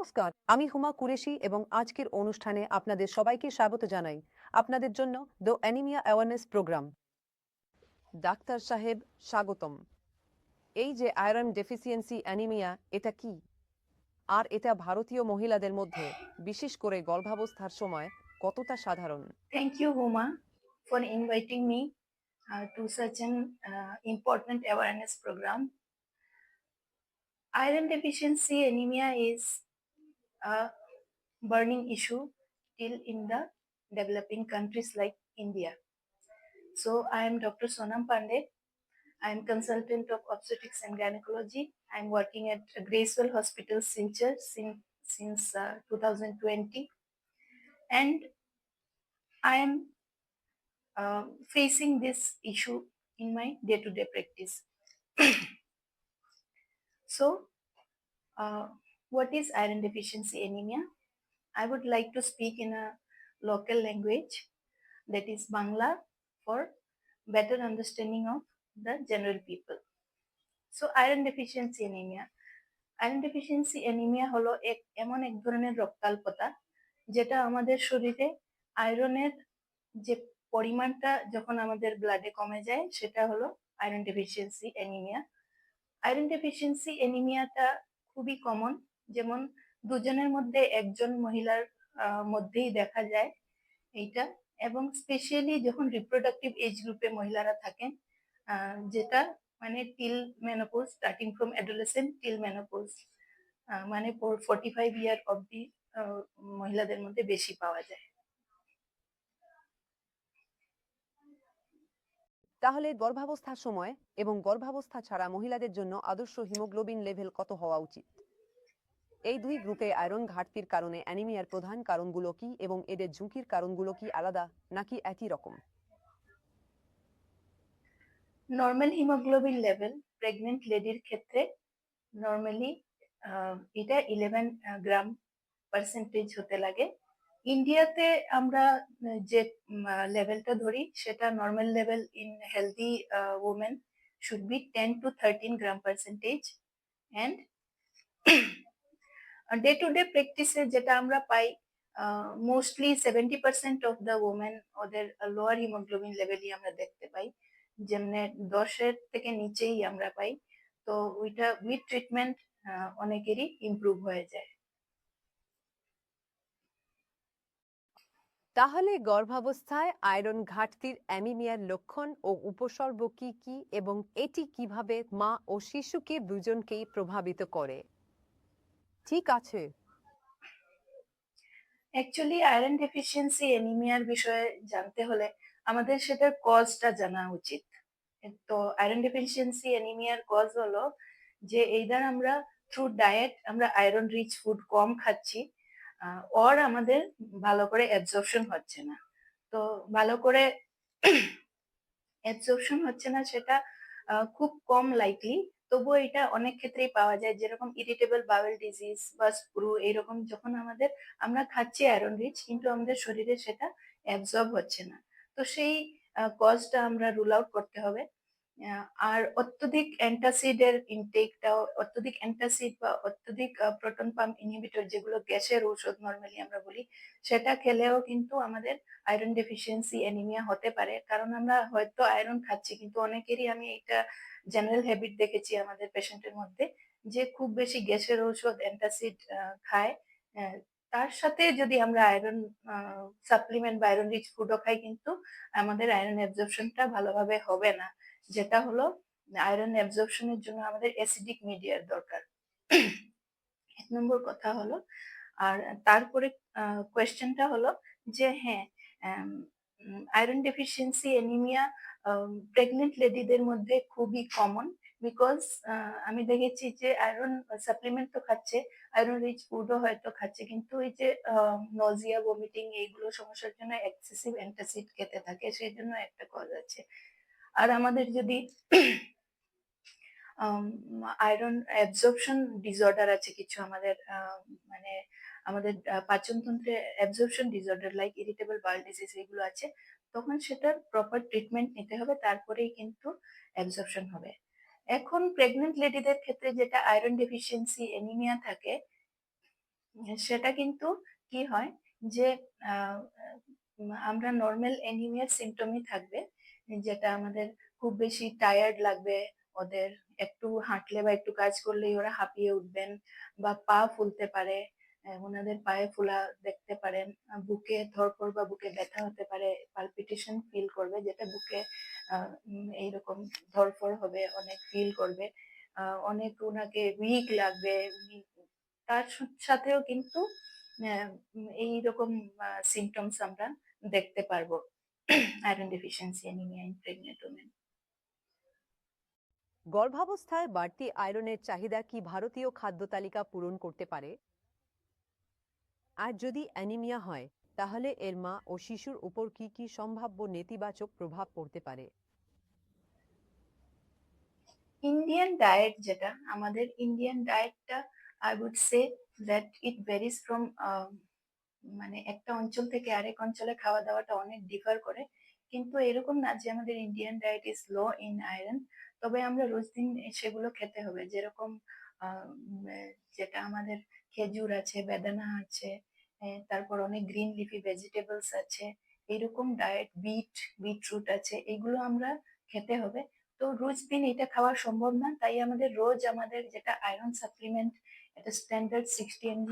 নমস্কার, আমি হুমা কুরেশি এবং আজকের অনুষ্ঠানে আপনাদের সবাইকে স্বাগত জানাই। আপনাদের জন্য দ্য অ্যানিমিয়া অ্যাওয়ারনেস প্রোগ্রাম। ডাক্তার সাহেব, স্বাগতম। এই যে আয়রন ডেফিসিয়েন্সি অ্যানিমিয়া, এটা কি? আর এটা ভারতীয় মহিলাদের মধ্যে, বিশেষ করে গর্ভাবস্থার সময়, কতটা সাধারণ? Thank you, Huma, for inviting me to such an important awareness program. Iron deficiency anemia is a burning issue till in the developing countries like India. So I am Dr. Sonam Pandey. I am consultant of obstetrics and gynecology. I am working at Gracewell Hospital, Silchar, since 2020, and I am facing this issue in my day-to-day practice. So, what is iron deficiency anemia? I would like to speak in a local language, that is Bangla, for better understanding of the general people. So, iron deficiency anemia. Iron deficiency anaemia হলো এমন এক ধরনের রক্তাল্পতা যেটা আমাদের শরীরে আয়রনের যে পরিমাণটা যখন আমাদের ব্লাডে কমে যায় সেটা হলো iron deficiency anaemia. Iron deficiency অ্যানিমিয়াটা খুবই কমন, যেমন দুজনের মধ্যে একজন মহিলার মধ্যেই দেখা যায় এইটা, এবং স্পেশালি যখন রিপ্রোডাক্টিভ এজ গ্রুপে মহিলারা থাকেন, যেটা মানে till menopause, starting from adolescent till menopause, মানে 45 ইয়ার অবধি মহিলাদের মধ্যে বেশি পাওয়া যায়। তাহলে গর্ভাবস্থার সময় এবং গর্ভাবস্থা ছাড়া মহিলাদের জন্য আদর্শ হিমোগ্লোবিন লেভেল কত হওয়া উচিত? এই দুই গ্রুপে আয়রন ঘাটতির কারণে অ্যানিমিয়ার প্রধান কারণগুলো কি এবং এদের ঝুঁকির কারণগুলো কি আলাদা নাকি একই রকম? নর্মাল হিমোগ্লোবিন লেভেল প্রেগনেন্ট লেডির ক্ষেত্রে নর্মালি এটা 11 গ্রাম পার্সেন্টেজ হতে লাগে। ইন্ডিয়াতে আমরা যে লেভেলটা ধরি সেটা normal level in healthy women should be 10 to 13 gram percentage. And day to day প্র্যাকটিসে যেটা আমরা পাই, মোস্টলি 70% অফ দ্য ওমেন ওদের লোয়ার হিমোগ্লোবিন লেভেলই আমরা দেখতে পাই, যেমনি 10-এর থেকে নিচেই আমরা পাই। তো ওইটা উইথ ট্রিটমেন্ট অনেকেরই ইমপ্রুভ হয়ে যায়। তাহলে গর্ভাবস্থায় আয়রন ঘাটতির অ্যানিমিয়ার লক্ষণ ও উপসর্গ কি কি এবং এটি কিভাবে মা ও শিশুকে দুজনকেই প্রভাবিত করে? ঠিক আছে। অ্যাকচুয়ালি আয়রন ডেফিসিয়েন্সি অ্যানিমিয়ার বিষয়ে জানতে হলে আমাদের সেটার কজটা জানা উচিত। তো আয়রন ডেফিসিয়েন্সি অ্যানিমিয়ার কজ হলো যে এইদার আমরা থ্রু ডায়েট আমরা আয়রন রিচ ফুড কম খাচ্ছি, ওর আমাদের ভালো করে অ্যাবজর্পশন হচ্ছে না। তো ভালো করে অ্যাবজর্পশন হচ্ছে না সেটা খুব কম লাইকলি, তবুও এটা অনেক ক্ষেত্রেই পাওয়া যায়, যেরকম ইরিটেবল বাওয়েল ডিজিজ বা স্ক্রু, এইরকম যখন আমরা খাচ্ছি আয়রন রিচ কিন্তু আমাদের শরীরে সেটা অ্যাবজর্ব হচ্ছে না। তো সেই কজটা আমরা রুল আউট করতে হবে। আর অত্যধিক অ্যান্টাসিডের ইনটেকটাও, অত্যধিক অ্যান্টাসিড বা অত্যধিক প্রোটন পাম্প ইনহিবিটর, যেগুলো গ্যাসের ঔষধ নর্মালি আমরা বলি, সেটা খেলেও কিন্তু আমাদের আয়রন ডেফিসিয়েন্সি অ্যানিমিয়া হতে পারে। কারণ আমরা হয়তো আয়রন খাচ্ছি কিন্তু অনেকেরই আমি এটা জেনারেল হ্যাবিট দেখেছি আমাদের পেশেন্টের মধ্যে, যে খুব বেশি গ্যাসের ঔষধ অ্যান্টাসিড খায়। তার সাথে যদি আমরা আয়রন সাপ্লিমেন্ট বা আয়রন রিচ ফুডও খাই, কিন্তু আমাদের আয়রন অ্যাবজর্পশনটা ভালোভাবে হবে না, যেটা হলো আয়রন অ্যাবজর্পশনের জন্য আমাদের অ্যাসিডিক মিডিয়ার দরকার। 1 নম্বর কথা হলো। আর তারপরে কোয়েশ্চেনটা হলো যে হ্যাঁ, আয়রন ডেফিসিয়েন্সি অ্যানিমিয়া প্রেগনেন্ট লেডিদের মধ্যে খুবই কমন, বিকজ আমি দেখেছি যে আয়রন সাপ্লিমেন্ট তো খাচ্ছে, আয়রন রিচ ফুডও হয়তো খাচ্ছে, কিন্তু ওই যে নজিয়া, ভমিটিং, এইগুলো সমস্যার জন্য এক্সেসিভ অ্যান্টাসিড খেতে থাকে, সেই জন্য একটা কজ আছে। আর আমাদের যদি আয়রন অ্যাবজর্পশন ডিসঅর্ডার আছে কিছু আমাদের, মানে আমাদের পাচনতন্ত্রে absorption disorder like irritable bowel disease এগুলো আছে, তখন সেটার প্রপার ট্রিটমেন্ট নিতে হবে, তারপরেই কিন্তু অ্যাবজর্পশন হবে। এখন প্রেগনেন্ট লেডিদের ক্ষেত্রে যেটা আয়রন ডেফিসিয়েন্সি অ্যানিমিয়া থাকে, সেটা কিন্তু কি হয় যে আমরা নরমাল অ্যানিমিয়ার সিম্পটমই থাকবে, যেটা আমাদের খুব বেশি টায়ার্ড লাগবে, ওদের একটু হাঁটলে বা একটু কাজ করলেই ওরা হাঁপিয়ে উঠবেন, বা পা ফুলতে পারে, ওনাদের পায়ে ফোলা দেখতে পারেন, বুকে ধড়ফড় বা বুকে ব্যথা হতে পারে, পালপিটেশন ফিল করবে, যেটা বুকে এইরকম ধড়ফড় হবে, অনেক ফিল করবে, অনেক ওনাকে উইক লাগবে, তার সাথেও কিন্তু এইরকম সিমটমস আমরা দেখতে পারবো iron deficiency anaemia in pregnant women. গর্ভাবস্থায় বাড়তি আয়রনের চাহিদা কি ভারতীয় খাদ্য তালিকা পূরণ করতে পারে? আর যদি অ্যানিমিয়া হয়, তাহলে এর মা ও শিশুর উপর কি কি সম্ভাব্য নেতিবাচক প্রভাব পড়তে পারে? ইন্ডিয়ান ডায়েট, যেটা আমাদের ইন্ডিয়ান ডায়েটটা, I would say that it varies from, মানে একটা অঞ্চল থেকে আরেক অঞ্চলে খাওয়া দাওয়াটা অনেক ডিফার করে, কিন্তু এরকম না যে আমাদের Indian diet is low in iron. তবে আমরা রোজ দিন সেগুলো খেতে হবে, যেরকম যেটা আমাদের খেজুর আছে, বেদানা আছে, তারপর অনেক গ্রিন লিফি ভেজিটেবলস আছে, এরকম ডায়েট, বিটরুট আছে, এগুলো আমরা খেতে হবে। তো রোজ দিন এটা খাওয়া সম্ভব না, তাই আমাদের রোজ আমাদের যেটা আয়রন সাপ্লিমেন্ট, এটা স্ট্যান্ডার্ড 60 mg,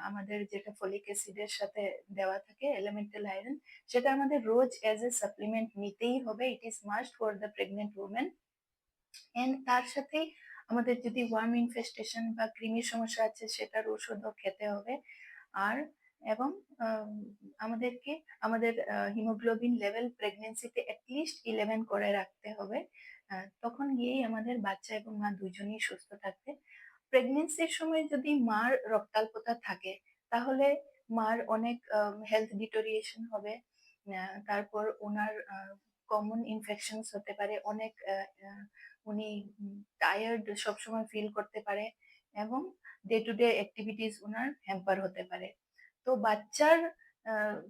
আমাদের যেটা ফলিক অ্যাসিডের সাথে দেওয়া থাকে এলিমেন্টাল আয়রন, সেটা আমাদের রোজ এজ এ সাপ্লিমেন্ট নিতেই হবে, it is must for the pregnant women. And তার সাথেই আমাদের যদি ওয়ার্ম ইনফেস্টেশন বা কৃমির সমস্যা আছে, সেটার ওষুধও খেতে হবে। আর এবং আম, আমাদেরকে আমাদের হিমোগ্লোবিন লেভেল প্রেগনেন্সিতে অ্যাটলিস্ট 11 করে রাখতে হবে, তখন গিয়েই আমাদের বাচ্চা এবং মা দুজনেই সুস্থ থাকবে। প্রেগনেন্সির সময় যদি মার রক্তাল্পতা থাকে, তাহলে মার অনেক হেলথ ডিটোরিয়েশন হবে, তারপর ওনার কমন ইনফেকশনস হতে পারে, অনেক উনি টায়ার্ড সবসময় ফিল করতে পারে, এবং day to day activities owner hamper হতে পারে। তো বাচ্চার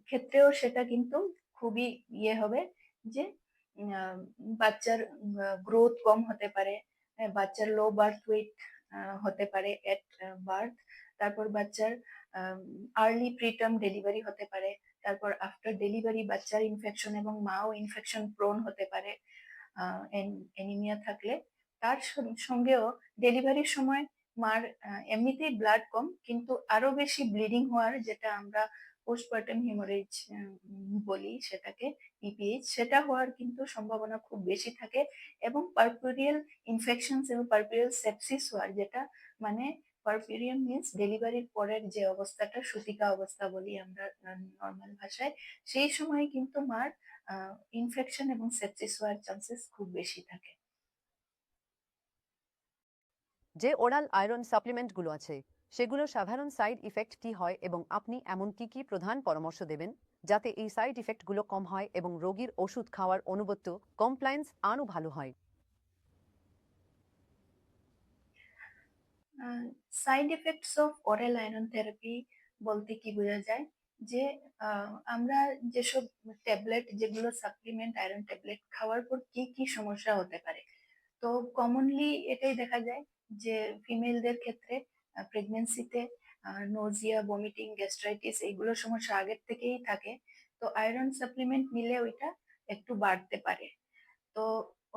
ক্ষেত্রেও সেটা কিন্তু খুবই ইয়ে হবে, যে আহ, বাচ্চার গ্রোথ কম হতে পারে, বাচ্চার লো বার্থ ওয়েট হতে পারে এট বার্থ, তারপর বাচ্চার আর্লি প্রিটার্ম ডেলিভারি হতে পারে, তারপর আফটার ডেলিভারি বাচ্চার ইনফেকশন এবং মাও ইনফেকশন প্রোন হতে পারে অ্যানিমিয়া থাকলে। তার সঙ্গেও ডেলিভারির সময় মার এমনিতেই ব্লাড কম, কিন্তু আরো বেশি ব্লিডিং হওয়ার, যেটা আমরা পোস্টপার্টাম হিমোরেজ বলি সেটাকে, পিপিএইচ, সেটা হওয়ার কিন্তু সম্ভাবনা খুব বেশি থাকে, এবং পারপুরিয়াল ইনফেকশনস এবং পারপুরিয়াল সেপসিস হওয়ার, যেটা মানে পারপুরিয়াম মিন্স ডেলিভারির পরের যে অবস্থাটা, সূতিকা অবস্থা বলি আমরা নর্মাল ভাষায়, সেই সময় কিন্তু মার ইনফেকশন এবং সেপসিস হওয়ার চান্সেস খুব বেশি থাকে। যে ওরাল আয়রন সাপ্লিমেন্টগুলো আছে, সেগুলো সাধারণ সাইড ইফেক্ট কি হয় এবং আপনি এমন কি কি প্রধান পরামর্শ দেবেন যাতে এই সাইড ইফেক্টগুলো কম হয় এবং রোগীর ওষুধ খাওয়ার অনুবত্ত কমপ্লায়েন্স আরও ভালো হয়? Side effects of oral iron therapy বলতে কি বোঝা যায়, যে আমরা যেসব ট্যাবলেট, যেগুলো সাপ্লিমেন্ট আয়রন ট্যাবলেট খাওয়ার পর কি কি সমস্যা হতে পারে। তো কমনলি এটাই দেখা যায় যে ফিমেলদের ক্ষেত্রে প্রেগনেন্সিতে নোজিয়া, ভমিটিং, গ্যাস্ট্রাইটিস, এইগুলো সমস্যা আগের থেকেই থাকে। তো আয়রন সাপ্লিমেন্ট নিলে ওইটা একটু বাড়তে পারে। তো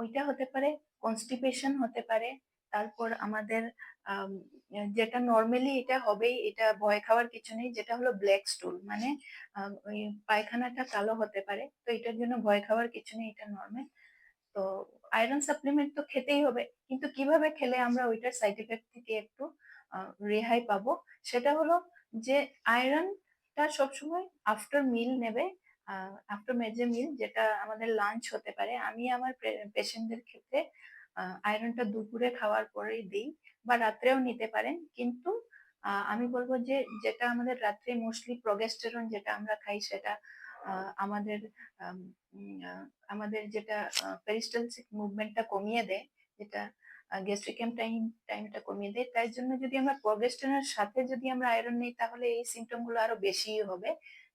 ওইটা হতে পারে, কনস্টিপেশন হতে পারে, তারপর আমাদের আম, যেটা নর্মালি এটা হবেই, এটা ভয় খাওয়ার কিছু নেই, যেটা হলো ব্ল্যাক স্টুল, মানে ওই পায়খানাটা কালো হতে পারে, তো এটার জন্য ভয় খাওয়ার কিছু নেই, এটা নর্মাল। তো আয়রন সাপ্লিমেন্ট তো খেতেই হবে, কিন্তু কিভাবে খেলে আমরা ওইটার সাইড এফেক্ট থেকে একটু রেহাই পাবো, সেটা হলো যে আয়রনটা সবসময় আফটার মিল নেবে, আফটার মেজর মিল, যেটা আমাদের লাঞ্চ হতে পারে। আমি আমার পেশেন্টদের ক্ষেত্রে আয়রনটা দুপুরে খাওয়ার পরেই দিই, বা রাত্রেও নিতে পারেন, কিন্তু আমি বলবো যে যেটা আমাদের রাত্রে মোস্টলি প্রগেস্টেরন যেটা আমরা খাই, সেটা আমাদের আম, আমাদের যেটা পেরিস্টালসিক মুভমেন্টটা কমিয়ে দেয়, যেটা গ্যাস্ট্রিকেম টাইমটা কমিয়ে দেয়, তাই জন্য যদি আমরা প্রগেস্টেরনের সাথে যদি আমরা আয়রন নিই, তাহলে এই সিমটম গুলো আরো বেশি হবে।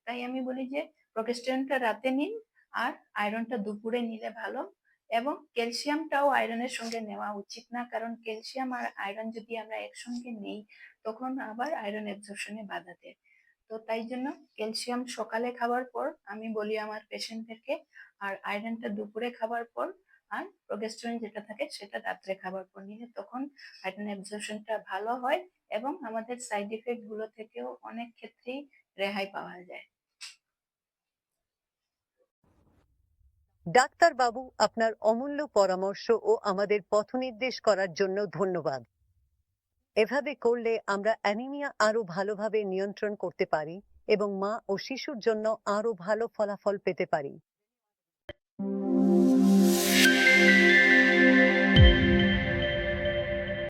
তাই আমি বলি যে প্রগেস্টেরনটা রাতে নিন, আর আয়রনটা দুপুরে নিলে ভালো, এবং ক্যালসিয়ামটাও আয়রনের সঙ্গে নেওয়া উচিত না, কারণ ক্যালসিয়াম আর আয়রন যদি আমরা একসঙ্গে নেই তখন আবার আয়রন অ্যাবজর্পশনে বাধা দেয়। তো তাই জন্য ক্যালসিয়াম সকালে খাওয়ার পর আমি বলি আমার পেশেন্টদেরকে, আর আয়রনটা দুপুরে খাবার পর, আর প্রোগেস্টেরন যেটা থাকে সেটা রাত্রে খাবার পর নিলে তখন আয়রন অ্যাবজর্পশনটা ভালো হয় এবং আমাদের সাইড ইফেক্ট গুলো থেকেও অনেক ক্ষেত্রেই রেহাই পাওয়া যায়। ডাক্তারবাবু, আপনার অমূল্য পরামর্শ ও আমাদের পথনির্দেশ করার জন্য ধন্যবাদ। এভাবে করলে আমরা অ্যানিমিয়া আরো ভালোভাবে নিয়ন্ত্রণ করতে পারি এবং মা ও শিশুর জন্য আরো ভালো ফলাফল পেতে পারি।